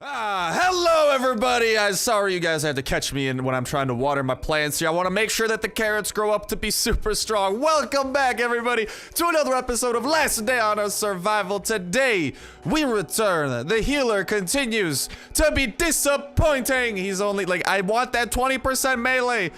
Hello everybody! I'm sorry you guys had to catch me in when I'm trying to water my plants here. I want to make sure that the carrots grow up to be super strong. Welcome back everybody to another episode of Last Day on Earth Survival. Today, we return. The healer continues to be disappointing. He's only, like, I want that 20% melee.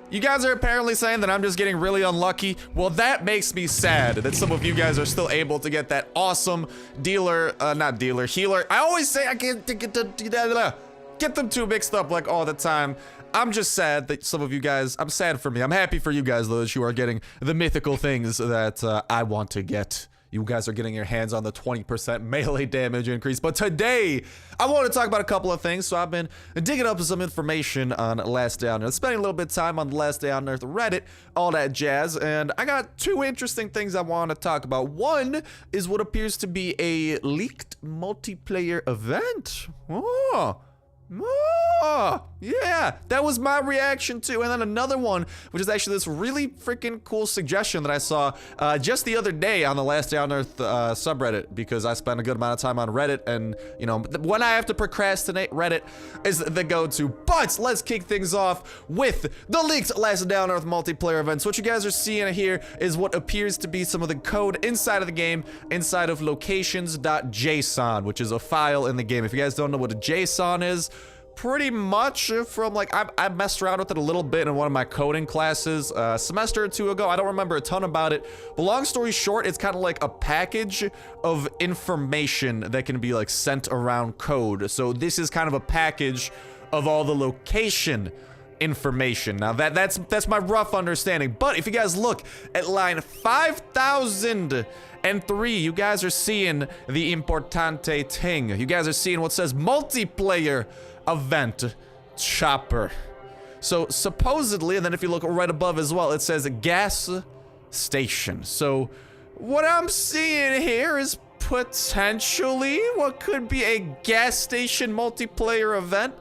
You guys are apparently saying that I'm just getting really unlucky. Well, that makes me sad that some of you guys are still able to get that awesome healer. I always say I can't get them too mixed up like all the time. I'm just sad that some of you guys, I'm sad for me. I'm happy for you guys, those who are getting the mythical things that I want to get. You guys are getting your hands on the 20% melee damage increase. But today, I want to talk about a couple of things. So I've been digging up some information on Last Day on Earth, spending a little bit of time on the Last Day on Earth Reddit, all that jazz. And I got two interesting things I want to talk about. One is what appears to be a leaked multiplayer event. Yeah, that was my reaction too. And then another one, which is actually this really freaking cool suggestion that I saw just the other day on the Last Day on Earth subreddit, because I spent a good amount of time on Reddit, and you know, when I have to procrastinate, Reddit is the go-to. But let's kick things off with the leaked Last Day on Earth multiplayer events. What you guys are seeing here is what appears to be some of the code inside of the game, inside of locations.json, which is a file in the game. If you guys don't know what a JSON is, pretty much from, like, I messed around with it a little bit in one of my coding classes a semester or two ago. I don't remember a ton about it, but long story short, it's kind of like a package of information that can be like sent around code. So this is kind of a package of all the location information. Now that's my rough understanding, but if you guys look at line 5003, you guys are seeing the importante thing. You guys are seeing what says multiplayer event chopper. So supposedly, and then if you look right above as well, it says gas station. So what I'm seeing here is potentially what could be a gas station multiplayer event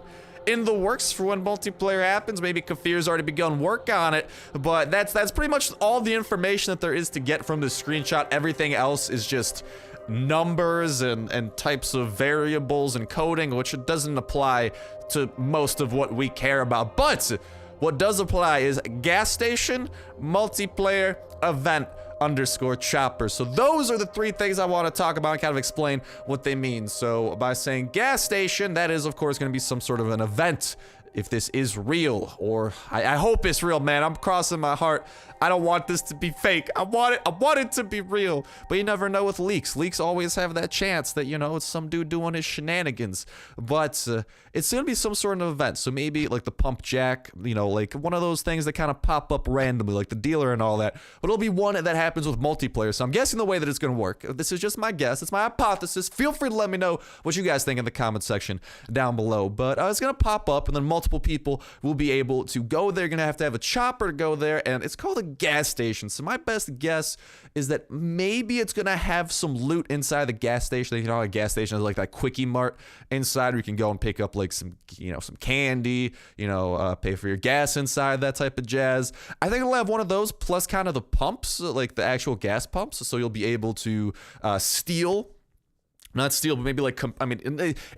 in the works for when multiplayer happens. Maybe Kafir's already begun work on it, but that's pretty much all the information that there is to get from this screenshot. Everything else is just numbers and types of variables and coding, which doesn't apply to most of what we care about. But what does apply is gas station multiplayer event underscore chopper. So those are the three things I want to talk about and kind of explain what they mean. So by saying gas station, that is of course going to be some sort of an event, if this is real, or I hope it's real, man. I'm crossing my heart. I don't want this to be fake. I want it to be real. But you never know with leaks. Leaks always have that chance that, you know, it's some dude doing his shenanigans. But it's gonna be some sort of event. So maybe like the pump jack, you know, like one of those things that kind of pop up randomly, like the dealer and all that. But it'll be one that happens with multiplayer. So I'm guessing the way that it's gonna work. This is just my guess. It's my hypothesis. Feel free to let me know what you guys think in the comment section down below. But it's gonna pop up, and then multiple people will be able to go there. You're gonna have to have a chopper to go there, and it's called a gas station. So my best guess is that maybe it's gonna have some loot inside the gas station. You know, a gas station is like that quickie mart inside where you can go and pick up like some, you know, some candy, you know, pay for your gas inside, that type of jazz. I think it'll have one of those plus kind of the pumps, like the actual gas pumps. So you'll be able to steal. Not steal, but maybe like, I mean,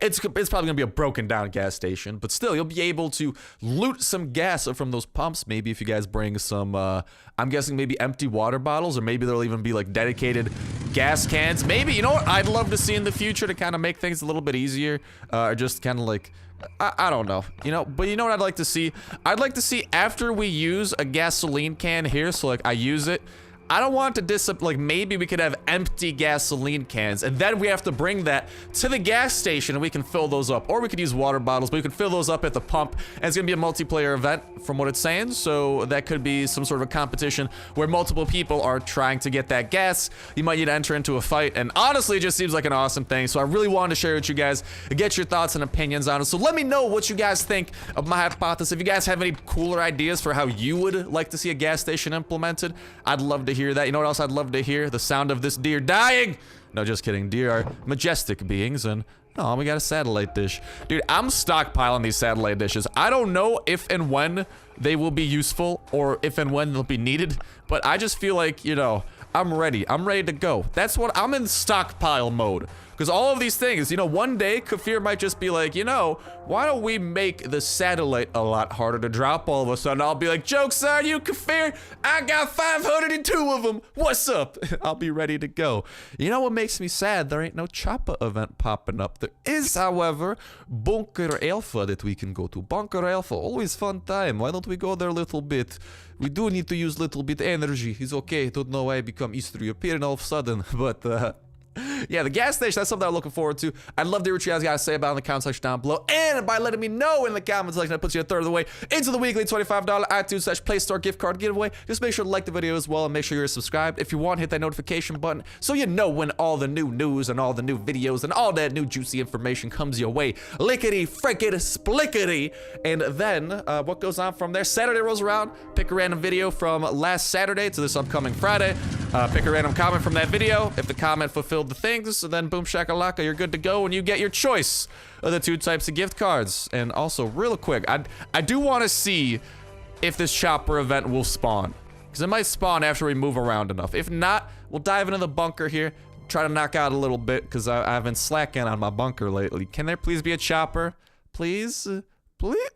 it's probably gonna be a broken down gas station, but still, you'll be able to loot some gas from those pumps. Maybe if you guys bring some, I'm guessing maybe empty water bottles, or maybe there'll even be like dedicated gas cans. Maybe, you know what I'd love to see in the future to kind of make things a little bit easier, or just kind of like, I don't know, you know, but you know what I'd like to see? I'd like to see after we use a gasoline can here, so like I use it, I don't want to like maybe we could have empty gasoline cans, and then we have to bring that to the gas station and we can fill those up. Or we could use water bottles, but we can fill those up at the pump, and it's gonna be a multiplayer event from what it's saying. So that could be some sort of a competition where multiple people are trying to get that gas. You might need to enter into a fight, and honestly, it just seems like an awesome thing. So I really wanted to share with you guys, get your thoughts and opinions on it. So let me know what you guys think of my hypothesis. If you guys have any cooler ideas for how you would like to see a gas station implemented, I'd love to hear that. You know what else I'd love to hear? The sound of this deer dying. No, just kidding. Deer are majestic beings, and oh, we got a satellite dish. Dude, I'm stockpiling these satellite dishes. I don't know if and when they will be useful, or if and when they'll be needed, but I just feel like, you know, I'm ready. I'm ready to go. That's what I'm in, stockpile mode. Because all of these things, you know, one day Kafir might just be like, you know, why don't we make the satellite a lot harder to drop all of a sudden? I'll be like, joke's on you, Kafir. I got 502 of them. What's up? I'll be ready to go. You know what makes me sad? There ain't no Choppa event popping up. There is, however, Bunker Alpha that we can go to. Bunker Alpha, always fun time. Why don't we go there a little bit? We do need to use a little bit energy. It's okay. Don't know why I become Easter European all of a sudden, but yeah, the gas station, that's something I'm looking forward to. I'd love to hear what you guys got to say about it in the comment section down below. And by letting me know in the comment section, that puts you a third of the way into the weekly $25 iTunes/Play Store gift card giveaway. Just make sure to like the video as well and make sure you're subscribed. If you want, hit that notification button so you know when all the new news and all the new videos and all that new juicy information comes your way. Lickety, frickety, splickety. And then what goes on from there? Saturday rolls around. Pick a random video from last Saturday to this upcoming Friday. Pick a random comment from that video. If the comment fulfilled the things, then boom shakalaka, you're good to go and you get your choice of the 2 types of gift cards. And also, real quick, I do want to see if this chopper event will spawn, because it might spawn after we move around enough. If not, we'll dive into the bunker here, try to knock out a little bit, because I've been slacking on my bunker lately. Can there please be a chopper? Please? Please?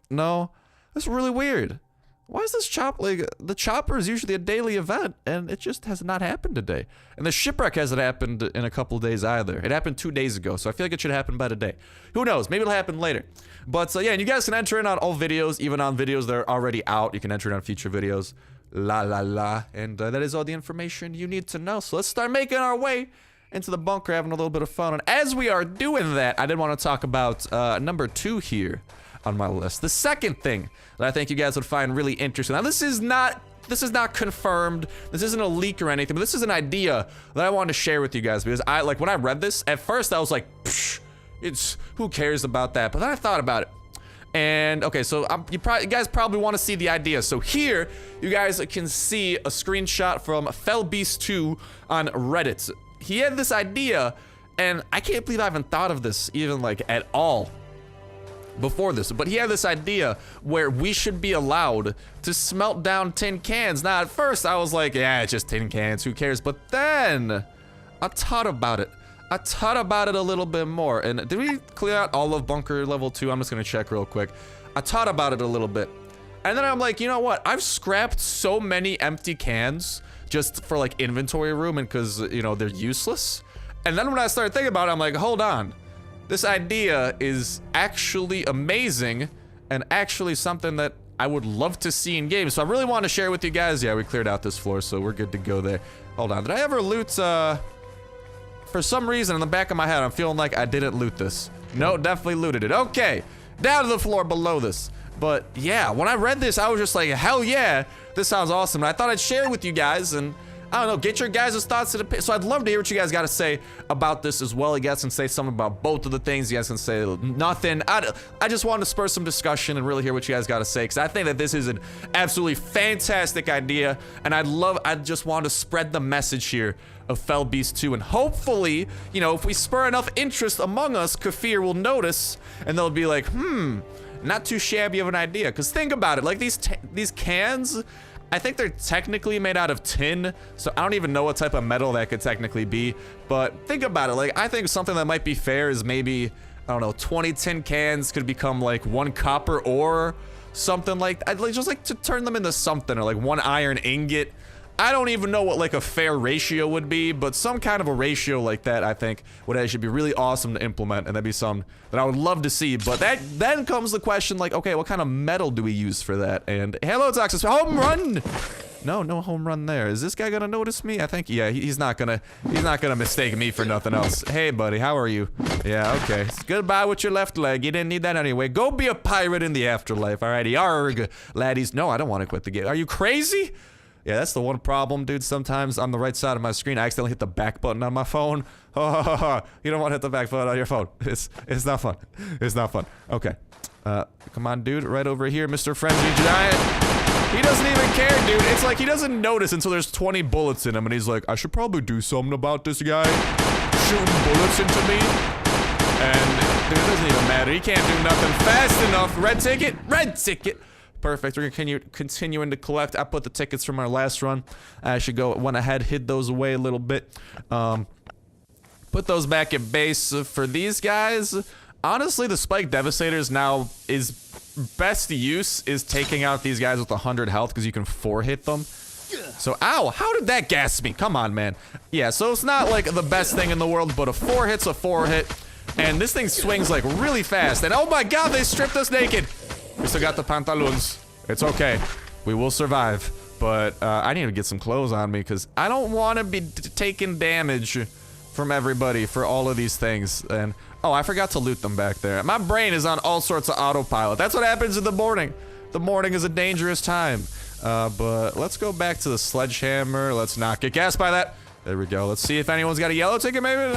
No. That's really weird. Why is this like, the chopper is usually a daily event, and it just has not happened today. And the shipwreck hasn't happened in a couple of days either. It happened 2 days ago, so I feel like it should happen by today. Who knows? Maybe it'll happen later. But yeah, and you guys can enter in on all videos, even on videos that are already out. You can enter in on future videos. La la la. And that is all the information you need to know. So let's start making our way into the bunker, having a little bit of fun. And as we are doing that, I did want to talk about number 2 here on my list. The second thing that I think you guys would find really interesting. Now, this is not confirmed. This isn't a leak or anything, but this is an idea that I wanted to share with you guys, because like when I read this, at first I was like, psh, who cares about that? But then I thought about it. And okay, so you guys probably want to see the idea. So here, you guys can see a screenshot from Fellbeast2 on Reddit. He had this idea, and I can't believe I haven't thought of this even like at all before this, but he had this idea where we should be allowed to smelt down tin cans. Now, at first, I was like, yeah, it's just tin cans, who cares? But then, I thought about it. I thought about it a little bit more. And did we clear out all of bunker level 2? I'm just gonna check real quick. I thought about it a little bit. And then I'm like, you know what? I've scrapped so many empty cans just for like inventory room, and because, you know, they're useless. And then when I started thinking about it, I'm like, hold on. This idea is actually amazing and actually something that I would love to see in games. So I really want to share with you guys. Yeah, we cleared out this floor, so we're good to go there. Hold on. Did I ever loot, for some reason in the back of my head, I'm feeling like I didn't loot this. No, definitely looted it. Okay. Down to the floor below this. But yeah, when I read this, I was just like, hell yeah, this sounds awesome. And I thought I'd share it with you guys, and I don't know, get your guys' thoughts in the. So I'd love to hear what you guys got to say about this as well. You guys can say something about both of the things. You guys can say nothing. I just wanted to spur some discussion and really hear what you guys got to say, because I think that this is an absolutely fantastic idea, and I just want to spread the message here of Fellbeast2, and hopefully, you know, if we spur enough interest among us, Kafir will notice, and they'll be like, not too shabby of an idea. Because think about it, like these cans, I think they're technically made out of tin, so I don't even know what type of metal that could technically be. But think about it, like I think something that might be fair is maybe, I don't know, 20 tin cans could become like 1 copper ore, something like that. I'd just like to turn them into something, or like 1 iron ingot. I don't even know what like a fair ratio would be, but some kind of a ratio like that I think would actually be really awesome to implement, and that'd be something that I would love to see. But that then comes the question, like, okay, what kind of metal do we use for that? And hello, Toxis, home run! No home run there. Is this guy gonna notice me? I think, yeah, he's not gonna mistake me for nothing else. Hey, buddy, how are you? Yeah, okay. Goodbye with your left leg. You didn't need that anyway. Go be a pirate in the afterlife, alrighty. Arg, laddies. No, I don't want to quit the game. Are you crazy? Yeah, that's the one problem, dude. Sometimes on the right side of my screen, I accidentally hit the back button on my phone. Oh, you don't want to hit the back button on your phone. It's not fun. It's not fun. Okay. Come on, dude. Right over here, Mr. Frenzy Giant. He doesn't even care, dude. It's like he doesn't notice until there's 20 bullets in him, and he's like, I should probably do something about this guy shooting bullets into me. And, dude, it doesn't even matter. He can't do nothing fast enough. Red ticket. Red ticket. Perfect. We're gonna continuing to collect. I put the tickets from our last run. I should went ahead, hid those away a little bit. Put those back at base. For these guys, honestly, the Spike Devastators now is best use is taking out these guys with 100 health because you can 4-hit them. So, ow, how did that gas me? Come on, man. Yeah, so it's not like the best thing in the world, but a 4-hit's a 4-hit. And this thing swings like really fast. And oh my god, they stripped us naked. We still got the pantaloons. It's okay. We will survive. But I need to get some clothes on me because I don't want to be taking damage from everybody for all of these things. And oh, I forgot to loot them back there. My brain is on all sorts of autopilot. That's what happens in the morning. The morning is a dangerous time. But let's go back to the sledgehammer. Let's not get gassed by that. There we go. Let's see if anyone's got a yellow ticket, maybe?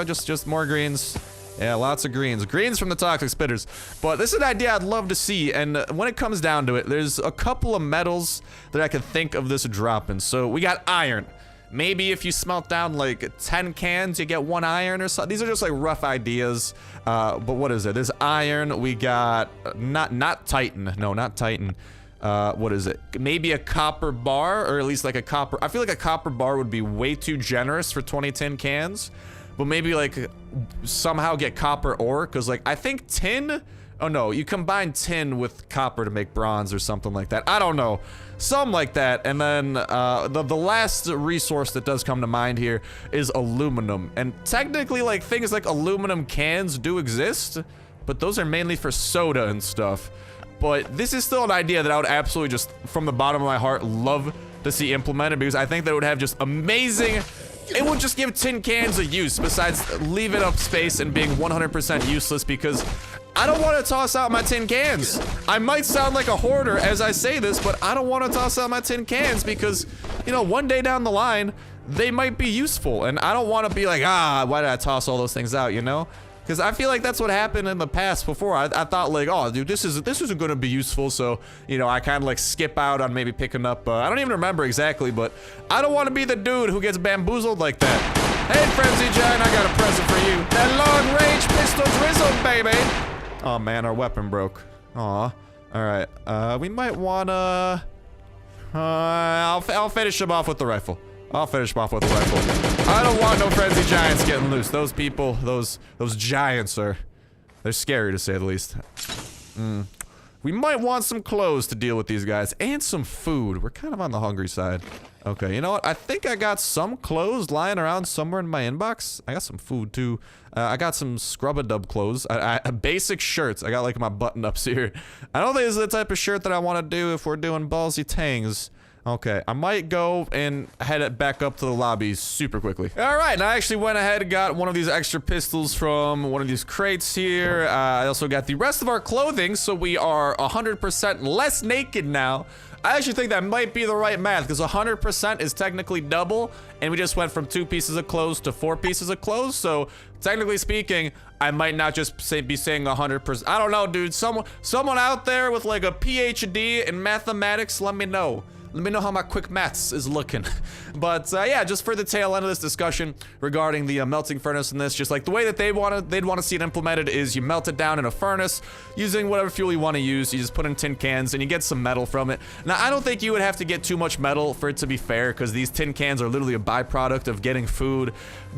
Just more greens. Yeah, lots of greens. Greens from the toxic spitters. But this is an idea I'd love to see, and when it comes down to it, there's a couple of metals that I could think of this dropping. So we got iron. Maybe if you smelt down like 10 cans, you get 1 iron or something. These are just like rough ideas. But what is it? There's iron. We got not Titan. No, not Titan. What is it? Maybe a copper bar, or at least like a copper. I feel like a copper bar would be way too generous for 20 tin cans. But maybe like somehow get copper ore, because like I think tin. Oh no, you combine tin with copper to make bronze or something like that. I don't know. Something like that. And then the last resource that does come to mind here is aluminum. And technically like things like aluminum cans do exist, but those are mainly for soda and stuff. But this is still an idea that I would absolutely just, from the bottom of my heart, love to see implemented, because I think that would have just amazing... It would just give tin cans a use, besides leaving up space and being 100% useless, because I don't want to toss out my tin cans. I might sound like a hoarder as I say this, but I don't want to toss out my tin cans because, you know, one day down the line, they might be useful, and I don't want to be like, why did I toss all those things out, you know? Because I feel like that's what happened in the past before. I thought like, oh, dude, this isn't going to be useful. So, you know, I kind of like skip out on maybe picking up. I don't even remember exactly, but I don't want to be the dude who gets bamboozled like that. Hey, Frenzy Giant, I got a present for you. That long-range pistol drizzle, baby. Oh, man, our weapon broke. Aw. All right. We might want to... I'll finish him off with the rifle. I'll finish him off with the rifle. I don't want no Frenzy Giants getting loose. Those people, those giants they're scary to say the least. We might want some clothes to deal with these guys, and some food. We're kind of on the hungry side. Okay, you know what? I think I got some clothes lying around somewhere in my inbox. I got some food too. I got some scrub-a-dub clothes. Basic shirts. I got like my button-ups here. I don't think this is the type of shirt that I want to do if we're doing ballsy tangs. Okay, I might go and head it back up to the lobby super quickly. All right, and I actually went ahead and got one of these extra pistols from one of these crates here. I also got the rest of our clothing, so we are 100% less naked now. I actually think that might be the right math, because 100% is technically double, and we just went from 2 pieces of clothes to 4 pieces of clothes, so technically speaking, I might not just be saying 100%. I don't know, dude. Someone out there with like a PhD in mathematics, let me know. Let me know how my quick maths is looking. But yeah, just for the tail end of this discussion regarding the melting furnace and this, just like the way that they'd want to see it implemented is you melt it down in a furnace using whatever fuel you want to use. You just put in tin cans and you get some metal from it. Now, I don't think you would have to get too much metal for it to be fair, because these tin cans are literally a byproduct of getting food.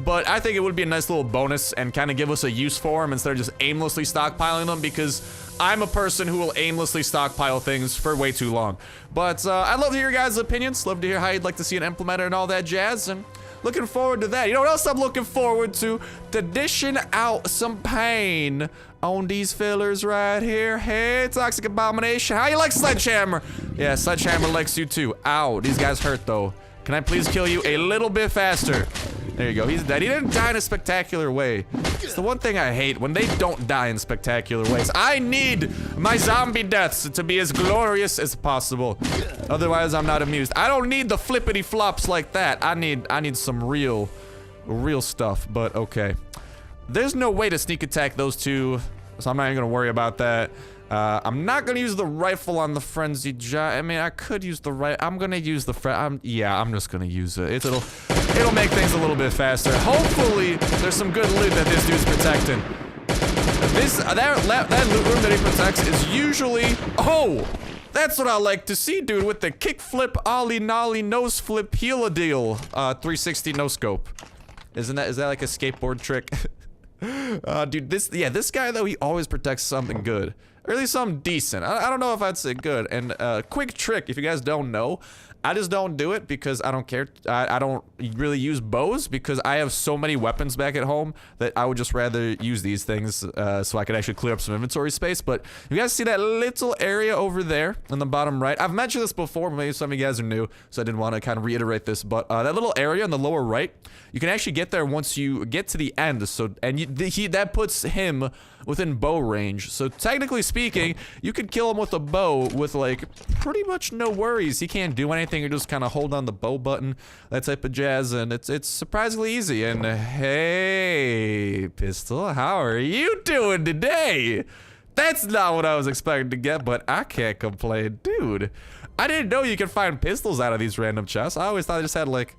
But I think it would be a nice little bonus and kind of give us a use for them instead of just aimlessly stockpiling them, because I'm a person who will aimlessly stockpile things for way too long. But I'd love to hear your guys' opinions. Love to hear how you'd like to see it implemented and all that jazz. And looking forward to that. You know what else I'm looking forward to? To dishing out some pain on these fillers right here. Hey, Toxic Abomination. How you like Sledgehammer? Yeah, Sledgehammer likes you too. Ow, these guys hurt though. Can I please kill you a little bit faster? There you go, he's dead. He didn't die in a spectacular way. It's the one thing I hate, when they don't die in spectacular ways. I need my zombie deaths to be as glorious as possible. Otherwise, I'm not amused. I don't need the flippity flops like that. I need some real stuff, but okay. There's no way to sneak attack those two, so I'm not even gonna worry about that. I'm not gonna use the rifle on the frenzied giant. I mean, I could use the I'm gonna use the I'm just gonna use it. It'll make things a little bit faster. Hopefully, there's some good loot that this dude's protecting. That loot room that he protects is usually... Oh! That's what I like to see, dude, with the kick flip, ollie nollie, nose flip, heel-a-deal, 360 no scope. Is that like a skateboard trick? Dude, this guy though, he always protects something good. Or at least something decent. I don't know if I'd say good. And quick trick, if you guys don't know, I just don't do it because I don't care. I don't really use bows because I have so many weapons back at home that I would just rather use these things so I could actually clear up some inventory space. But you guys see that little area over there in the bottom right? I've mentioned this before, but maybe some of you guys are new, so I didn't want to kind of reiterate this. But that little area in the lower right, you can actually get there once you get to the end. So that puts him within bow range. So technically speaking, you could kill him with a bow with like pretty much no worries. He can't do anything. You just kind of hold on the bow button, that type of jazz, and it's surprisingly easy. And hey, Pistol, how are you doing today? That's not what I was expecting to get, but I can't complain. Dude, I didn't know you could find pistols out of these random chests. I always thought I just had like,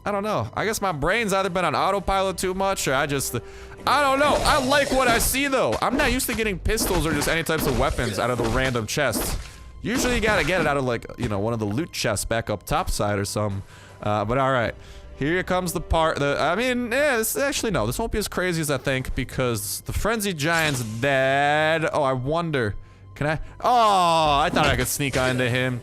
I don't know. I guess my brain's either been on autopilot too much or I don't know. I like what I see though. I'm not used to getting pistols or just any types of weapons out of the random chests. Usually you gotta get it out of like, you know, one of the loot chests back up top side or something. But all right, here comes the part that, I mean, yeah, actually no, this won't be as crazy as I think because the frenzied giant's dead. Oh, I wonder, can I? Oh, I thought I could sneak onto him.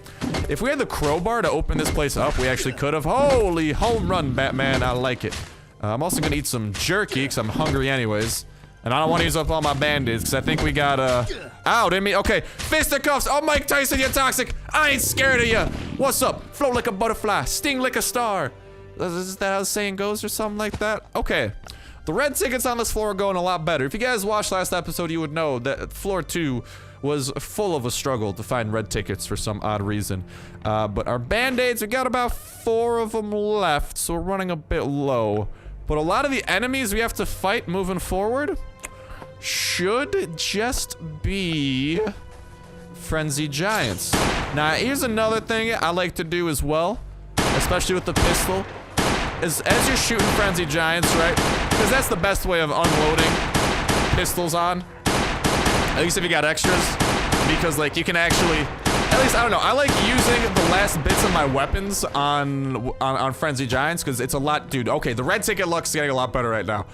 If we had the crowbar to open this place up, we actually could have. Holy home run, Batman, I like it. I'm also gonna eat some jerky because I'm hungry anyways. And I don't want to use up all my band-aids because I think we got, ow, didn't mean, okay, fisticuffs. Oh, Mike Tyson, you're toxic. I ain't scared of you. What's up? Float like a butterfly, sting like a star. Is that how the saying goes or something like that? Okay. The red tickets on this floor are going a lot better. If you guys watched last episode, you would know that floor 2 was full of a struggle to find red tickets for some odd reason. But our band-aids, we got about 4 of them left, so we're running a bit low. But a lot of the enemies we have to fight moving forward should just be frenzied giants. Now, here's another thing I like to do as well, especially with the pistol, is as you're shooting frenzied giants, right? Because that's the best way of unloading pistols on. At least if you got extras, because like you can actually, at least I don't know. I like using the last bits of my weapons on frenzied giants because it's a lot, dude. Okay, the red ticket luck's getting a lot better right now.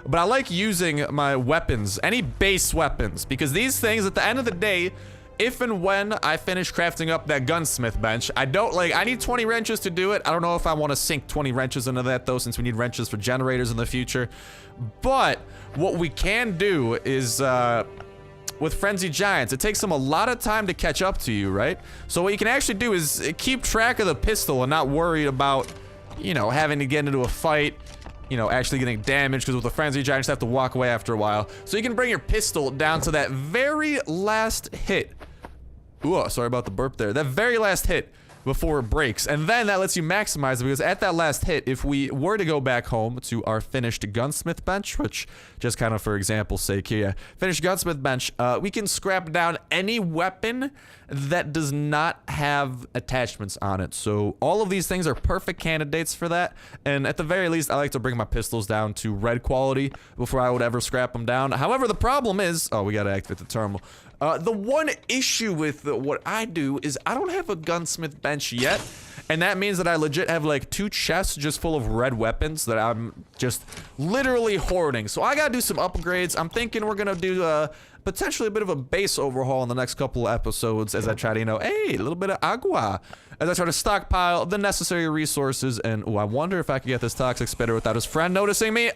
But I like using my weapons, any base weapons, because these things, at the end of the day, if and when I finish crafting up that gunsmith bench, I need 20 wrenches to do it. I don't know if I want to sink 20 wrenches into that, though, since we need wrenches for generators in the future. But what we can do is, with frenzied giants, it takes them a lot of time to catch up to you, right? So what you can actually do is keep track of the pistol and not worry about, you know, having to get into a fight, you know, actually getting damaged, because with the frenzied giant, you just have to walk away after a while. So you can bring your pistol down to that very last hit. Ooh, sorry about the burp there. That very last hit before it breaks. And then that lets you maximize it, because at that last hit, if we were to go back home to our finished gunsmith bench, which just kind of for example's sake here, finished gunsmith bench, we can scrap down any weapon that does not have attachments on it. So all of these things are perfect candidates for that. And at the very least, I like to bring my pistols down to red quality before I would ever scrap them down. However, the problem is, oh, we gotta activate the terminal. The one issue with what I do is I don't have a gunsmith bench yet, and that means that I legit have like 2 chests just full of red weapons that I'm just literally hoarding. So I gotta do some upgrades. I'm thinking we're gonna do potentially a bit of a base overhaul in the next couple of episodes as I try to, you know, hey, a little bit of agua, as I try to stockpile the necessary resources. And oh, I wonder if I can get this toxic spitter without his friend noticing me.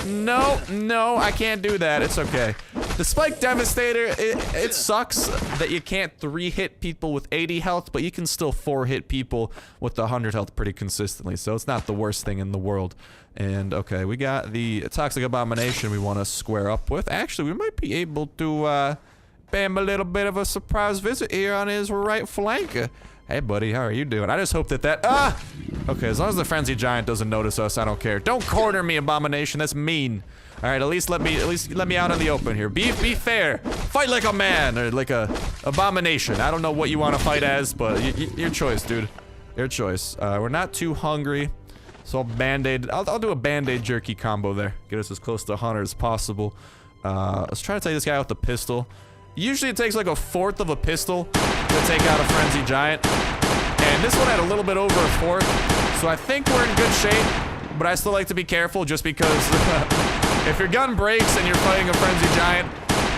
No, I can't do that. It's okay. The Spike Devastator, it sucks that you can't 3-hit people with 80 health, but you can still 4-hit people with 100 health pretty consistently, so it's not the worst thing in the world. And okay, we got the Toxic Abomination we want to square up with. Actually, we might be able to bam a little bit of a surprise visit here on his right flank. Hey buddy, how are you doing? I just hope that okay, as long as the frenzied giant doesn't notice us, I don't care. Don't corner me, Abomination, that's mean. All right, at least let me out in the open here. Be fair. Fight like a man, or like a Abomination. I don't know what you want to fight as, but your choice, dude. Your choice. We're not too hungry, so I'll band-aid. I'll do a band-aid jerky combo there. Get us as close to 100 as possible. Let's try to take this guy out with the pistol. Usually it takes like 1/4 of a pistol to take out a frenzied giant, and this one had a little bit over 1/4, so I think we're in good shape. but I still like to be careful just because if your gun breaks and you're fighting a frenzy giant,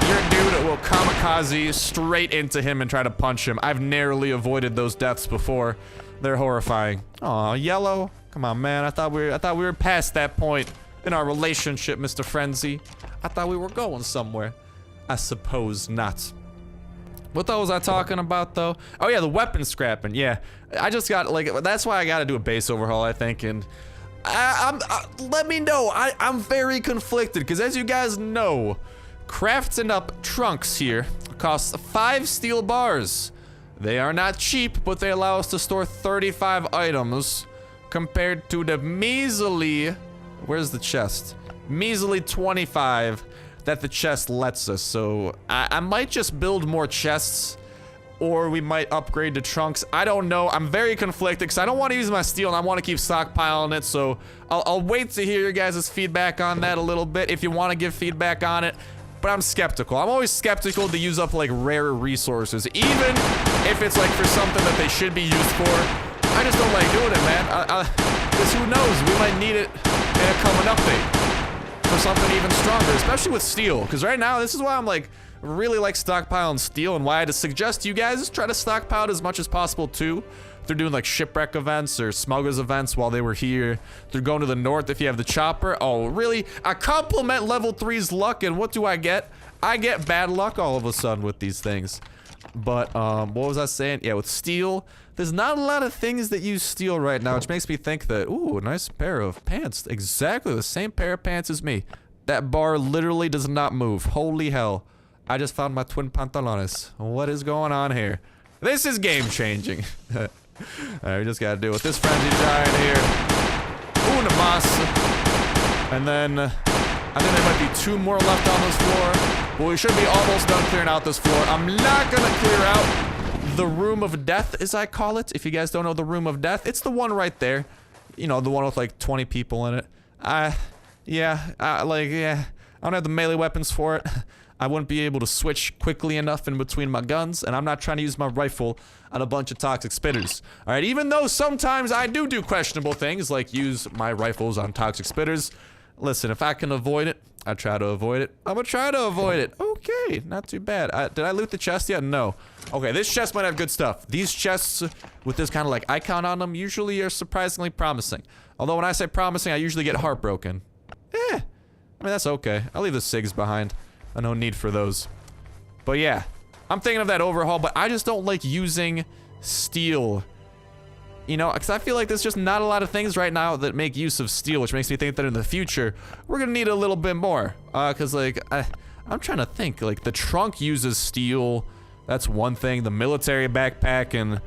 your dude will kamikaze straight into him and try to punch him. I've narrowly avoided those deaths before. They're horrifying. Aw, yellow. Come on, man. I thought we were past that point in our relationship, Mr. Frenzy. I thought we were going somewhere. I suppose not. What was I talking about, though? Oh, yeah, the weapon scrapping. Yeah, I just got, like, that's why I got to do a base overhaul, I think, and let me know. I'm very conflicted, because as you guys know, crafting up trunks here costs 5 steel bars. They are not cheap, but they allow us to store 35 items compared to the measly, where's the chest? Measly 25 that the chest lets us. So I might just build more chests, or we might upgrade to trunks. I don't know. I'm very conflicted because I don't want to use my steel and I want to keep stockpiling it. So I'll wait to hear your guys' feedback on that a little bit if you want to give feedback on it. But I'm skeptical. I'm always skeptical to use up like rare resources, even if it's like for something that they should be used for. I just don't like doing it, man. Because who knows? We might need it in a coming update for something even stronger, especially with steel. Because right now, this is why I'm like really like stockpiling steel, and why I just suggest you guys try to stockpile it as much as possible too. They're doing like shipwreck events or smugglers events while they were here. They're going to the north if you have the chopper. Oh, really? I compliment level 3's luck, and what do I get? I get bad luck all of a sudden with these things. But, what was I saying? Yeah, with steel, there's not a lot of things that use steel right now, which makes me think that, ooh, a nice pair of pants. Exactly the same pair of pants as me. That bar literally does not move. Holy hell. I just found my twin pantalones. What is going on here? This is game changing. Alright, we just gotta deal with this frenzy giant here. Ooh, and a boss. And then, I think there might be 2 more left on this floor. But we should be almost done clearing out this floor. I'm not gonna clear out the Room of Death, as I call it. If you guys don't know the Room of Death, it's the one right there. You know, the one with like 20 people in it. Yeah, I don't have the melee weapons for it. I wouldn't be able to switch quickly enough in between my guns, and I'm not trying to use my rifle on a bunch of toxic spitters. Alright, even though sometimes I do questionable things, like use my rifles on toxic spitters. Listen, if I can avoid it, I try to avoid it. I'm gonna try to avoid it. Okay, not too bad. Did I loot the chest yet? No. Okay, this chest might have good stuff. These chests with this kind of like icon on them usually are surprisingly promising. Although when I say promising, I usually get heartbroken. I mean, that's okay. I'll leave the SIGs behind. No need for those. But yeah, I'm thinking of that overhaul, but I just don't like using steel. You know, because I feel like there's just not a lot of things right now that make use of steel, which makes me think that in the future, we're gonna need a little bit more. Because, like, I'm trying to think. Like, the trunk uses steel. That's one thing. The military backpack, and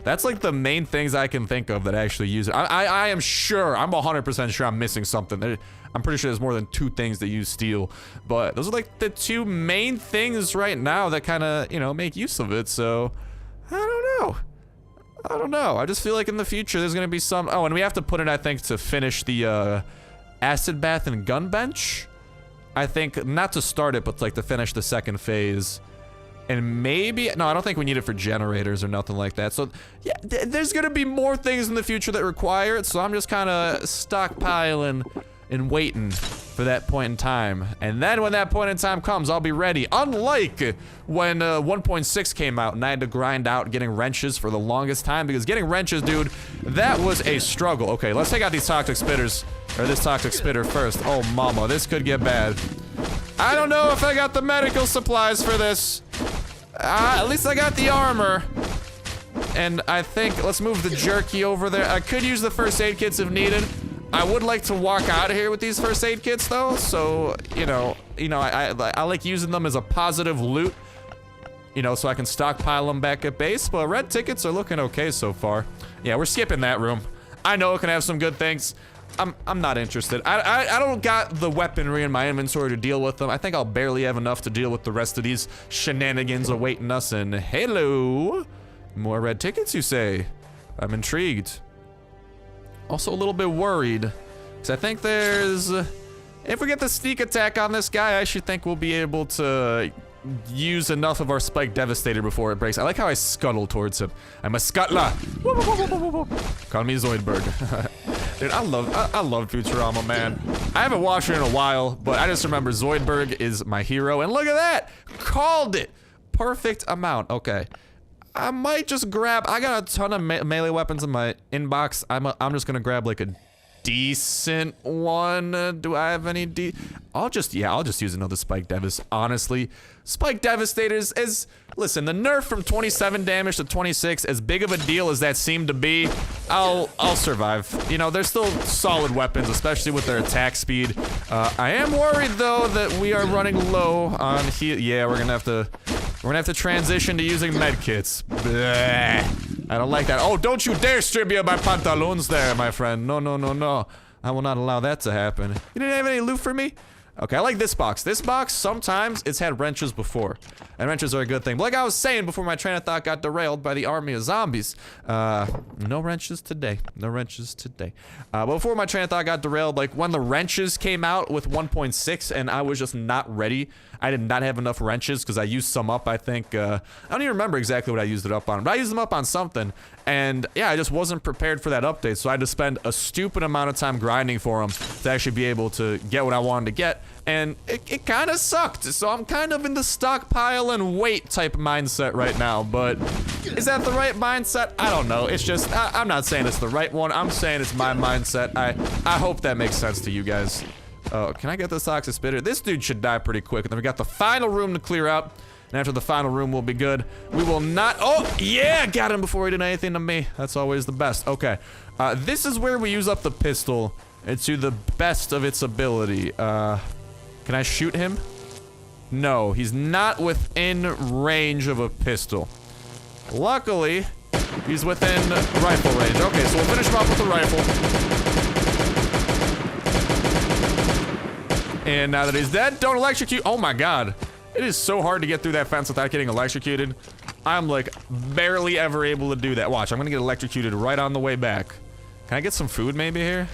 that's, like, the main things I can think of that actually use it. I am sure, I'm 100% sure I'm missing something. I'm pretty sure there's more than 2 things that use steel. But those are, like, the 2 main things right now that kind of, you know, make use of it. So, I don't know. I just feel like in the future there's gonna be some. Oh, and we have to put in, I think, to finish the acid bath and gun bench. I think not to start it, but like to finish the 2nd phase. And maybe no, I don't think we need it for generators or nothing like that. So yeah, there's gonna be more things in the future that require it. So I'm just kind of stockpiling and waiting for that point in time. And then when that point in time comes, I'll be ready. Unlike when 1.6 came out and I had to grind out getting wrenches for the longest time, because getting wrenches, dude, that was a struggle. Okay, let's take out these toxic spitters, or this toxic spitter first. Oh mama, this could get bad. I don't know if I got the medical supplies for this. At least I got the armor. And I think, let's move the jerky over there. I could use the first aid kits if needed. I would like to walk out of here with these first aid kits though, so, you know, I like using them as a positive loot, you know, so I can stockpile them back at base, but red tickets are looking okay so far. Yeah, we're skipping that room. I know it can have some good things. I'm not interested. I don't got the weaponry in my inventory to deal with them. I think I'll barely have enough to deal with the rest of these shenanigans awaiting us, and hello! More red tickets, you say? I'm intrigued. Also a little bit worried, because I think there's, if we get the sneak attack on this guy, I should think we'll be able to use enough of our Spike Devastator before it breaks. I like how I scuttle towards him. I'm a scuttler. Call me Zoidberg. Dude, I love Futurama, man. I haven't watched it in a while, but I just remember Zoidberg is my hero. And look at that! Called it! Perfect amount. Okay. I might just grab... I got a ton of melee weapons in my inbox. I'm just gonna grab, like, a decent one. Do I have any I'll just use another Spike Devas. Honestly, Spike Devastators is... Listen, the nerf from 27 damage to 26, as big of a deal as that seemed to be, I'll survive. You know, they're still solid weapons, especially with their attack speed. I am worried, though, that we are running low on heal. Yeah, we're gonna have to transition to using medkits. Bleh. I don't like that. Oh, don't you dare strip me of my pantaloons there, my friend. No, no, no, no. I will not allow that to happen. You didn't have any loot for me? Okay, I like this box. This box, sometimes, it's had wrenches before. And wrenches are a good thing. But like I was saying before my train of thought got derailed by the army of zombies. No wrenches today. No wrenches today. But before my train of thought got derailed, like when the wrenches came out with 1.6 and I was just not ready. I did not have enough wrenches because I used some up, I think. I don't even remember exactly what I used it up on. But I used them up on something. And yeah, I just wasn't prepared for that update. So I had to spend a stupid amount of time grinding for them to actually be able to get what I wanted to get. And it kind of sucked. So I'm kind of in the stockpile and wait type mindset right now. But is that the right mindset? I don't know. It's just, I'm not saying it's the right one. I'm saying it's my mindset. I hope that makes sense to you guys. Oh, can I get this toxic spitter? This dude should die pretty quick. And then we got the final room to clear out. And after the final room, we'll be good. We will not... Oh, yeah! Got him before he did anything to me. That's always the best. Okay. This is where we use up the pistol to the best of its ability. Can I shoot him? No, he's not within range of a pistol. Luckily, he's within rifle range. Okay, so we'll finish him off with the rifle. And now that he's dead, don't electrocute. Oh my god. It is so hard to get through that fence without getting electrocuted. I'm like barely ever able to do that. Watch, I'm gonna get electrocuted right on the way back. Can I get some food maybe here?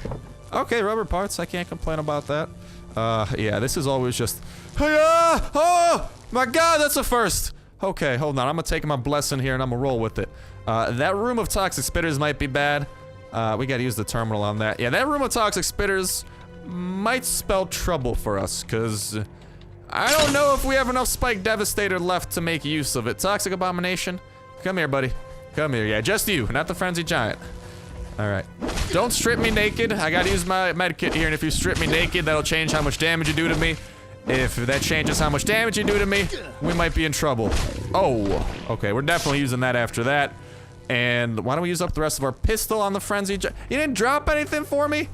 Okay, rubber parts. I can't complain about that. Yeah, this is always just... Oh my god, that's a first. Okay, hold on. I'm gonna take my blessing here and I'm gonna roll with it. That room of toxic spitters might be bad. We gotta use the terminal on that. Yeah, that room of toxic spitters might spell trouble for us, because I don't know if we have enough Spike Devastator left to make use of it. Toxic Abomination, come here, buddy. Come here. Yeah, just you, not the Frenzy Giant. Alright. Don't strip me naked. I gotta use my medkit here, and if you strip me naked, that'll change how much damage you do to me. If that changes how much damage you do to me, we might be in trouble. Oh, okay, we're definitely using that after that. And why don't we use up the rest of our pistol on the Frenzy Giant? You didn't drop anything for me?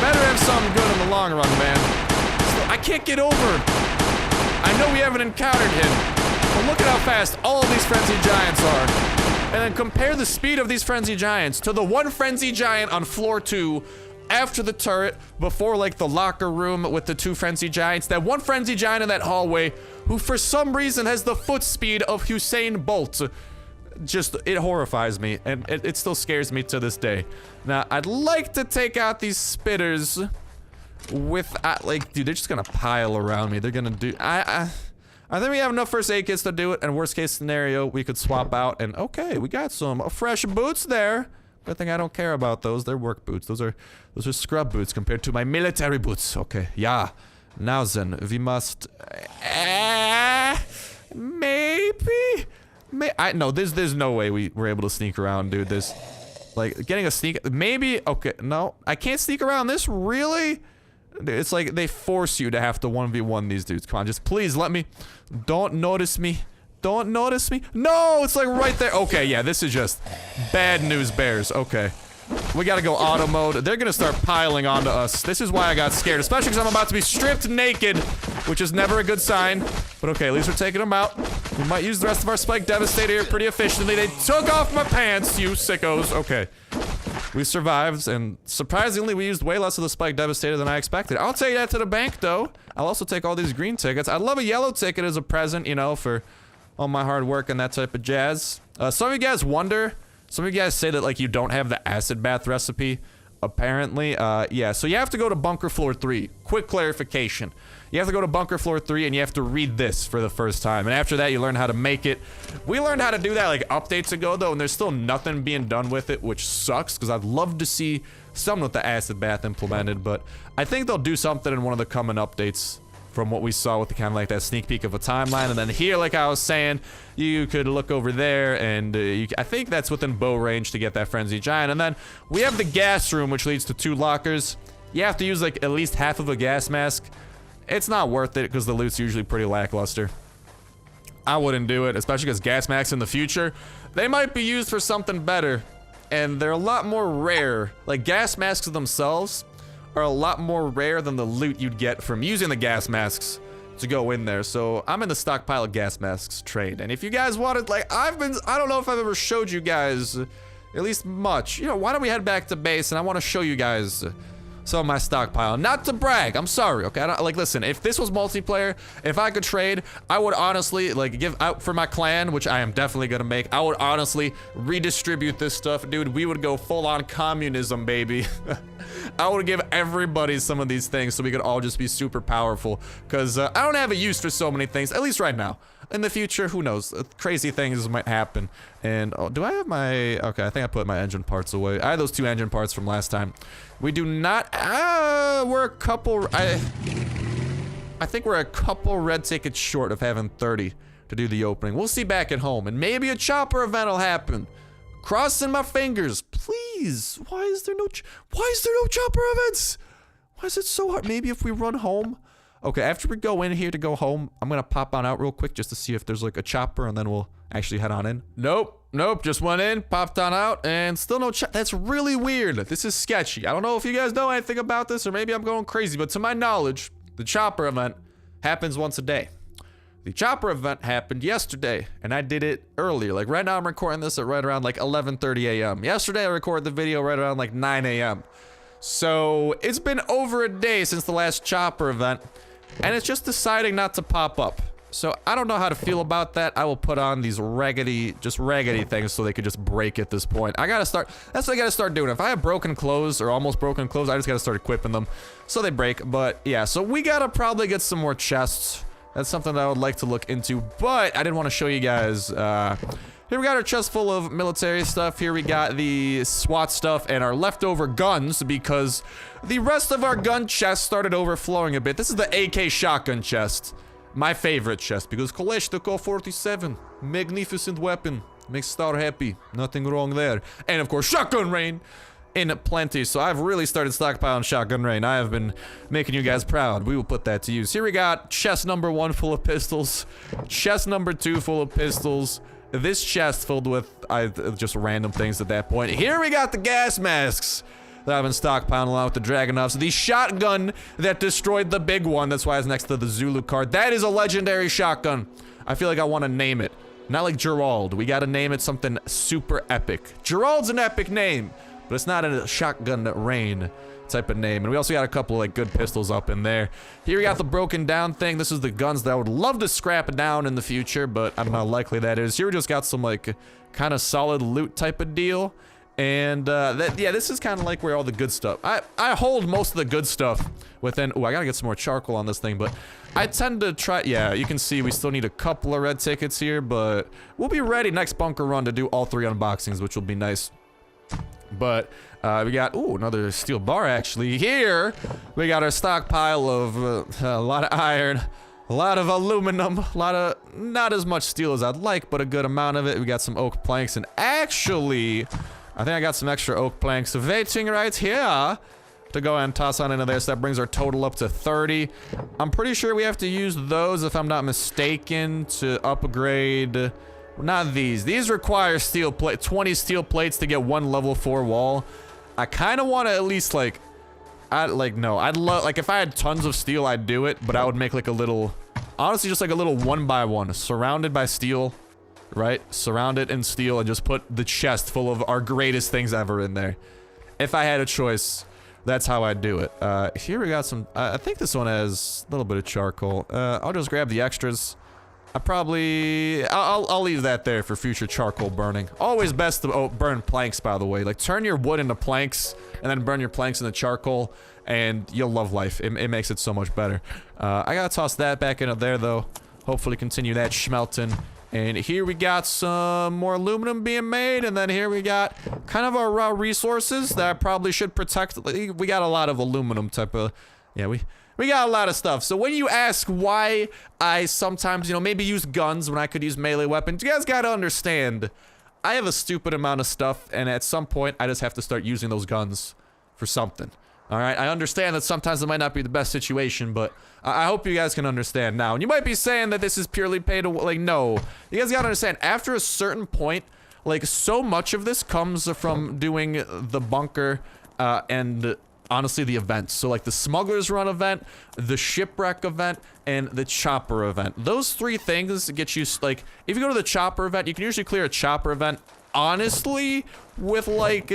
Better have something good in the long run, man. I can't get over. I know we haven't encountered him, but look at how fast all of these Frenzy Giants are. And then compare the speed of these Frenzy Giants to the one Frenzy Giant on floor 2 after the turret, before like the locker room with the 2 Frenzy Giants. That one Frenzy Giant in that hallway who for some reason has the foot speed of Usain Bolt. Just, it horrifies me, and it still scares me to this day. Now, I'd like to take out these spitters with, like, dude, they're just gonna pile around me. They're gonna do, I think we have enough first aid kits to do it, and worst case scenario, we could swap out, and okay, we got some fresh boots there. Good thing I don't care about those. They're work boots. Those are scrub boots compared to my military boots. Okay, yeah. Now then, we must, maybe? No, there's no way we were able to sneak around, dude. This, like, getting a sneak, maybe, okay, no, I can't sneak around this, really? It's like they force you to have to 1v1 these dudes. Come on, just please let me, don't notice me. Don't notice me. No, it's like right there. Okay, yeah, this is just bad news bears. Okay. We gotta go auto mode. They're gonna start piling onto us. This is why I got scared, especially because I'm about to be stripped naked, which is never a good sign. But okay, at least we're taking them out. We might use the rest of our Spike Devastator here pretty efficiently. They took off my pants, you sickos. Okay. We survived, and surprisingly, we used way less of the Spike Devastator than I expected. I'll take that to the bank, though. I'll also take all these green tickets. I'd love a yellow ticket as a present, you know, for all my hard work and that type of jazz. Some of you guys wonder... Some of you guys say that, like, you don't have the acid bath recipe, apparently. Yeah, so you have to go to bunker floor 3. Quick clarification. You have to go to bunker floor 3 and you have to read this for the first time. And after that, you learn how to make it. We learned how to do that, like, updates ago, though, and there's still nothing being done with it, which sucks, because I'd love to see something with the acid bath implemented, but I think they'll do something in one of the coming updates from what we saw with the kind of like that sneak peek of a timeline. And then here, like I was saying, you could look over there, and I think that's within bow range to get that Frenzy Giant. And then we have the gas room, which leads to 2 lockers. You have to use like at least half of a gas mask. It's not worth it because the loot's usually pretty lackluster. I wouldn't do it, especially because gas masks in the future, they might be used for something better, and they're a lot more rare. Like, gas masks themselves are a lot more rare than the loot you'd get from using the gas masks to go in there. So I'm in the stockpile of gas masks trade, and if you guys wanted, like, I don't know if I've ever showed you guys at least much. You know, why don't we head back to base, and I want to show you guys some of my stockpile. Not to brag, I'm sorry, okay? Listen, if this was multiplayer, if I could trade, I would honestly, like, give out for my clan, which I am definitely gonna make, I would honestly redistribute this stuff. Dude, we would go full-on communism, baby. I would give everybody some of these things so we could all just be super powerful, because I don't have a use for so many things, at least right now. In the future, who knows? Crazy things might happen. And, oh, do I have my... Okay, I think I put my engine parts away. I had those 2 engine parts from last time. We do not... we're a couple... I think we're a couple red tickets short of having 30 to do the opening. We'll see back at home. And maybe a chopper event will happen. Crossing my fingers. Please. Why is there no chopper events? Why is it so hard? Maybe if we run home... Okay, after we go in here to go home, I'm gonna pop on out real quick just to see if there's like a chopper, and then we'll actually head on in. Nope, just went in, popped on out, and still no chopper. That's really weird. This is sketchy. I don't know if you guys know anything about this, or maybe I'm going crazy, but to my knowledge, the chopper event happens once a day. The chopper event happened yesterday, and I did it earlier. Like right now I'm recording this at right around like 11:30 a.m. Yesterday I recorded the video right around like 9 a.m. So it's been over a day since the last chopper event, and it's just deciding not to pop up. So I don't know how to feel about that. I will put on these raggedy things so they could just break at this point. That's what I gotta start doing. If I have broken clothes or almost broken clothes, I just gotta start equipping them so they break. But yeah, so we gotta probably get some more chests. That's something that I would like to look into, but I didn't want to show you guys. Here we got our chest full of military stuff. Here we got the SWAT stuff and our leftover guns, because the rest of our gun chest started overflowing a bit. This is the AK shotgun chest. My favorite chest, because Kalashnikov 47, magnificent weapon. Makes Star happy. Nothing wrong there. And of course, shotgun rain in plenty. So I've really started stockpiling shotgun rain. I have been making you guys proud. We will put that to use. Here we got chest number 1 full of pistols. Chest number 2 full of pistols. This chest filled with just random things at that point. Here we got the gas masks that I've been stockpiling along with the Dragunovs. The shotgun that destroyed the big one. That's why it's next to the Zulu card. That is a legendary shotgun. I feel like I want to name it. Not like Gerald. We got to name it something super epic. Gerald's an epic name, but it's not a shotgun rain type of name. And we also got a couple of like good pistols up in there. Here we got the broken down thing. This is the guns that I would love to scrap down in the future, but I don't know how likely that is. Here we just got some like kind of solid loot type of deal. And yeah, this is kind of like where all the good stuff. I hold most of the good stuff within. Oh, I gotta get some more charcoal on this thing, but I tend to try. Yeah, you can see we still need a couple of red tickets here, but we'll be ready next bunker run to do all 3 unboxings, which will be nice. But we got, ooh, another steel bar actually. Here, we got our stockpile of a lot of iron, a lot of aluminum, a lot of, not as much steel as I'd like, but a good amount of it. We got some oak planks, and actually, I think I got some extra oak planks waiting right here to go ahead and toss on into there, so that brings our total up to 30. I'm pretty sure we have to use those, if I'm not mistaken, to upgrade. Not these. These require steel plate, 20 steel plates to get 1 level 4 wall. I kind of want to at least like, I'd love, like if I had tons of steel, I'd do it, but I would make like a little, honestly, just like a little 1x1, surrounded by steel, right? Surrounded in steel, and just put the chest full of our greatest things ever in there. If I had a choice, that's how I'd do it. Here we got some, I think this one has a little bit of charcoal. I'll just grab the extras. I'll leave that there for future charcoal burning. Always best to burn planks, by the way. Like, turn your wood into planks, and then burn your planks into charcoal, and you'll love life. It makes it so much better. I gotta toss that back into there, though. Hopefully continue that smelting And here we got some more aluminum being made, and then here we got kind of our raw resources that I probably should protect. We got a lot of aluminum type of, yeah, we got a lot of stuff. So when you ask why I sometimes, you know, maybe use guns when I could use melee weapons, you guys gotta understand, I have a stupid amount of stuff, and at some point, I just have to start using those guns for something. All right, I understand that sometimes it might not be the best situation, but I hope you guys can understand now. And you might be saying that this is purely pay to, like, no. You guys gotta understand, after a certain point, like, so much of this comes from doing the bunker, and honestly, the events. So, like, the Smuggler's Run event, the Shipwreck event, and the Chopper event. Those three things get you, like, if you go to the Chopper event, you can usually clear a Chopper event, honestly, with, like,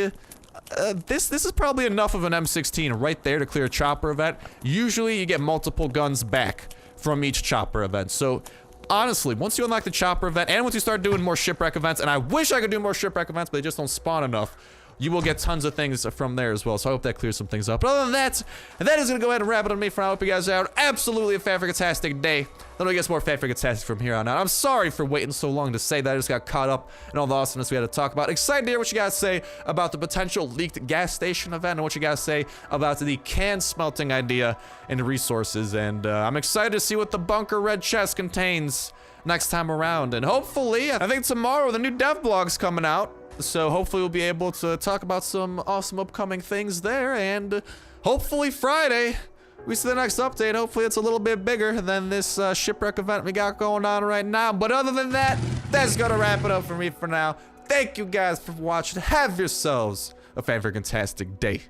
this is probably enough of an M16 right there to clear a Chopper event. Usually, you get multiple guns back from each Chopper event. So, honestly, once you unlock the Chopper event, and once you start doing more Shipwreck events, and I wish I could do more Shipwreck events, but they just don't spawn enough, you will get tons of things from there as well. So I hope that clears some things up. But other than that, that is going to go ahead and wrap it on me for now. I hope you guys have absolutely a fan-freaking-tastic day. Then we get more fan-freaking-tastic from here on out. I'm sorry for waiting so long to say that. I just got caught up in all the awesomeness we had to talk about. Excited to hear what you guys say about the potential leaked gas station event and what you guys say about the can smelting idea and resources. And I'm excited to see what the bunker red chest contains next time around. And hopefully, I think tomorrow the new dev blog's coming out. So hopefully we'll be able to talk about some awesome upcoming things there, and hopefully Friday we see the next update. Hopefully it's a little bit bigger than this shipwreck event we got going on right now. But other than that, that's gonna wrap it up for me for now. Thank you guys for watching. Have yourselves a fan-freaking-tastic day,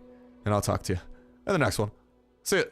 and I'll talk to you in the next one. See ya.